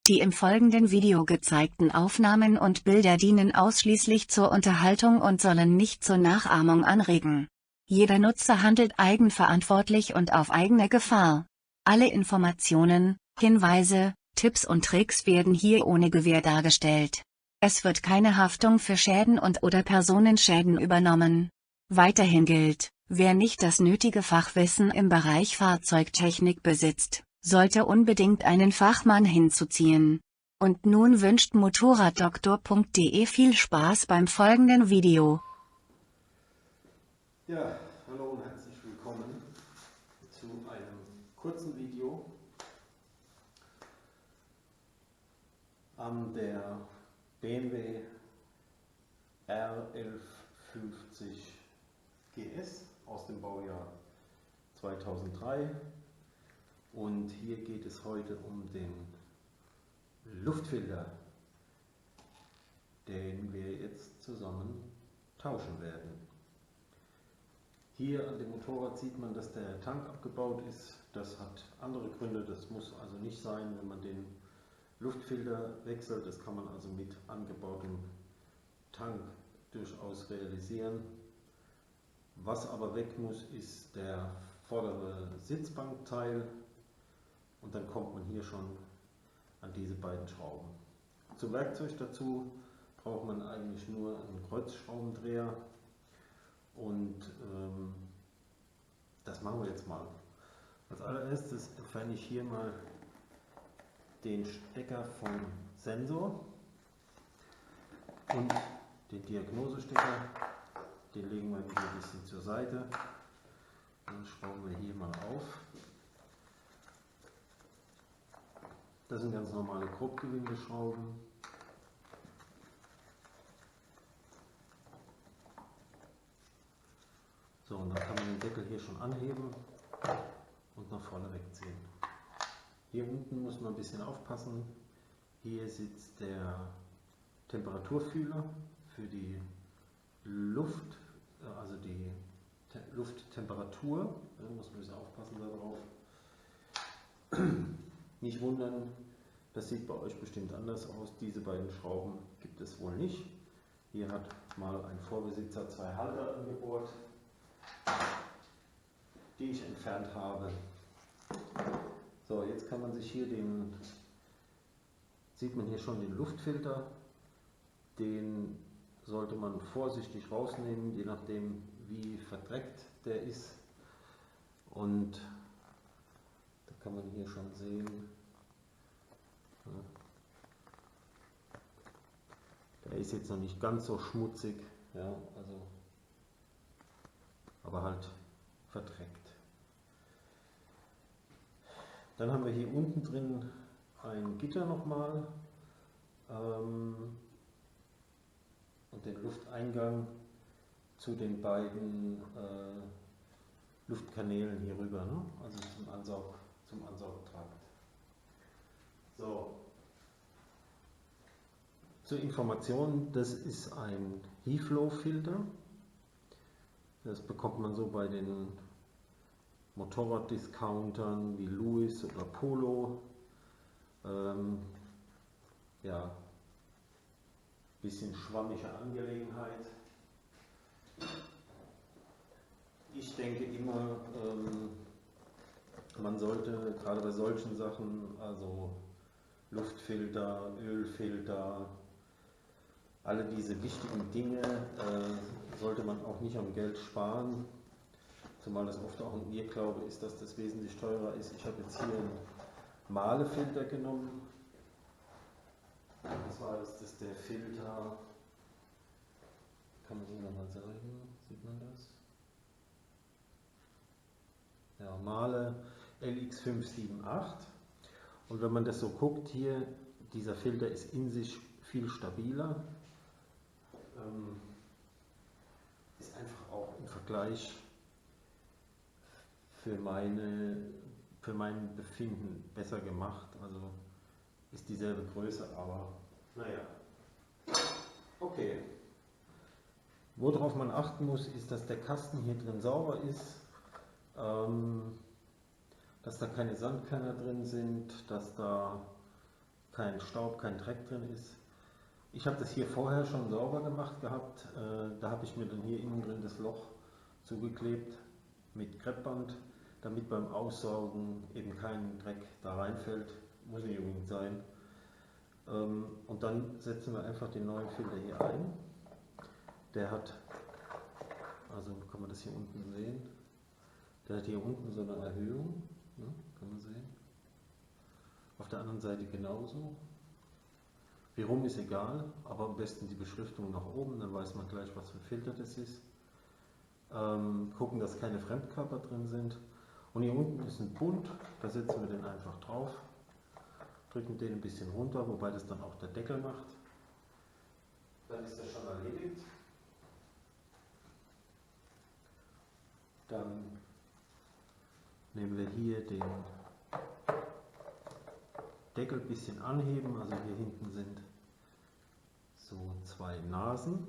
Die im folgenden Video gezeigten Aufnahmen und Bilder dienen ausschließlich zur Unterhaltung und sollen nicht zur Nachahmung anregen. Jeder Nutzer handelt eigenverantwortlich und auf eigene Gefahr. Alle Informationen, Hinweise, Tipps und Tricks werden hier ohne Gewähr dargestellt. Es wird keine Haftung für Schäden und/oder Personenschäden übernommen. Weiterhin gilt, wer nicht das nötige Fachwissen im Bereich Fahrzeugtechnik besitzt, sollte unbedingt einen Fachmann hinzuziehen. Und nun wünscht Motorraddoktor.de viel Spaß beim folgenden Video. Ja, hallo und herzlich willkommen zu einem kurzen Video an der BMW R1150 GS aus dem Baujahr 2003. Und hier geht es heute um den Luftfilter, den wir jetzt zusammen tauschen werden. Hier an dem Motorrad sieht man, dass der Tank abgebaut ist. Das hat andere Gründe, das muss also nicht sein, wenn man den Luftfilter wechselt. Das kann man also mit angebautem Tank durchaus realisieren. Was aber weg muss, ist der vordere Sitzbankteil. Und dann kommt man hier schon an diese beiden Schrauben. Zum Werkzeug dazu braucht man eigentlich nur einen Kreuzschraubendreher und das machen wir jetzt mal. Als allererstes entferne ich hier mal den Stecker vom Sensor und den Diagnosestecker, den legen wir hier ein bisschen zur Seite. Dann schrauben wir hier mal auf. Das sind ganz normale Grobgewindeschrauben. So, und dann kann man den Deckel hier schon anheben und nach vorne wegziehen. Hier unten muss man ein bisschen aufpassen. Hier sitzt der Temperaturfühler für die Luft, also die Lufttemperatur. Da muss man ein bisschen aufpassen darauf. Nicht wundern, das sieht bei euch bestimmt anders aus. Diese beiden Schrauben gibt es wohl nicht. Hier hat mal ein Vorbesitzer zwei Halter angebohrt, die ich entfernt habe. So, jetzt kann man sich hier sieht man hier schon den Luftfilter. Den sollte man vorsichtig rausnehmen, je nachdem wie verdreckt der ist. Und da kann man hier schon sehen, der ist jetzt noch nicht ganz so schmutzig, ja, also, aber halt verdreckt. Dann haben wir hier unten drin ein Gitter nochmal und den Lufteingang zu den beiden Luftkanälen hier rüber, ne? Also zum Ansaugtrakt. So. Zur Information, das ist ein Heat-Flow-Filter. Das bekommt man so bei den Motorraddiscountern wie Lewis oder Polo. Ja, bisschen schwammige Angelegenheit. Ich denke immer, man sollte gerade bei solchen Sachen, also Luftfilter, Ölfilter, alle diese wichtigen Dinge sollte man auch nicht am Geld sparen, zumal das oft auch ein Irrglaube ist, dass das wesentlich teurer ist. Ich habe jetzt hier einen Mahlefilter genommen, und zwar ist das der Filter, kann man hier nochmal sagen, sieht man das? Ja, Mahle LX578, und wenn man das so guckt hier, dieser Filter ist in sich viel stabiler. Ist einfach auch im Vergleich für mein Befinden besser gemacht. Also ist dieselbe Größe, aber naja. Okay. Worauf man achten muss, ist, dass der Kasten hier drin sauber ist, dass da keine Sandkörner drin sind, dass da kein Staub, kein Dreck drin ist. Ich habe das hier vorher schon sauber gemacht gehabt. Da habe ich mir dann hier innen drin das Loch zugeklebt mit Kreppband, damit beim Aussaugen eben kein Dreck da reinfällt. Muss nicht unbedingt sein. Und dann setzen wir einfach den neuen Filter hier ein. Der hat, also kann man das hier unten sehen, der hat hier unten so eine Erhöhung, ne, kann man sehen. Auf der anderen Seite genauso. Wie rum ist egal, aber am besten die Beschriftung nach oben, dann weiß man gleich, was für ein Filter das ist. Gucken, dass keine Fremdkörper drin sind. Und hier unten ist ein Bund, da setzen wir den einfach drauf, drücken den ein bisschen runter, wobei das dann auch der Deckel macht. Dann ist das schon erledigt. Dann nehmen wir hier den Deckel ein bisschen anheben, also hier hinten sind so zwei Nasen,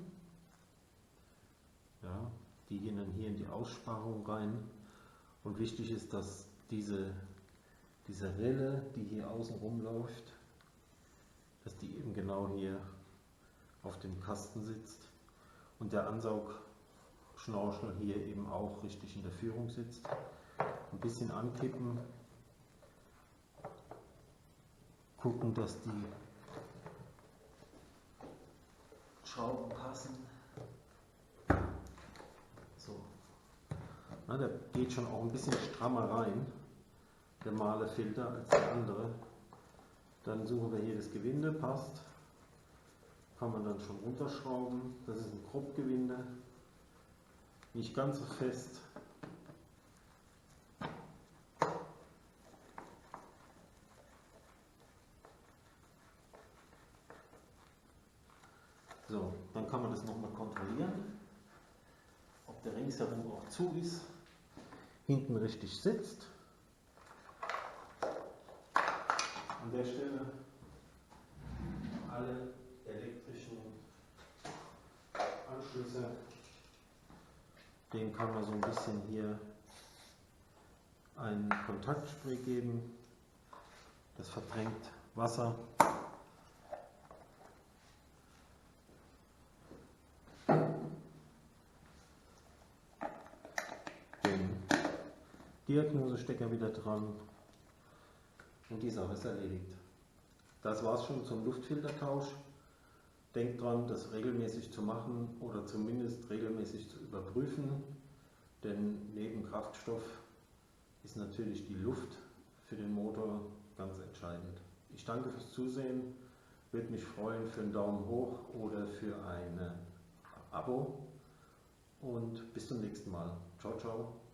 ja, die gehen dann hier in die Aussparung rein und wichtig ist, dass diese Rille, die hier außen rumläuft, dass die eben genau hier auf dem Kasten sitzt und der Ansaugschnorchel hier eben auch richtig in der Führung sitzt. Ein bisschen ankippen, gucken, dass die Schrauben passen. So. Na, der geht schon auch ein bisschen strammer rein, der Mahlefilter, als der andere. Dann suchen wir hier das Gewinde, passt. Kann man dann schon runterschrauben. Das ist ein Kruppgewinde, nicht ganz so fest. So, dann kann man das nochmal kontrollieren, ob der ringsherum auch zu ist, hinten richtig sitzt. An der Stelle alle elektrischen Anschlüsse, dem kann man so ein bisschen hier einen Kontaktspray geben, das verdrängt Wasser. Diagnosestecker wieder dran und die Sache ist erledigt. Das war's schon zum Luftfiltertausch. Denkt dran, das regelmäßig zu machen oder zumindest regelmäßig zu überprüfen, denn neben Kraftstoff ist natürlich die Luft für den Motor ganz entscheidend. Ich danke fürs Zusehen, würde mich freuen für einen Daumen hoch oder für ein Abo und bis zum nächsten Mal. Ciao, ciao.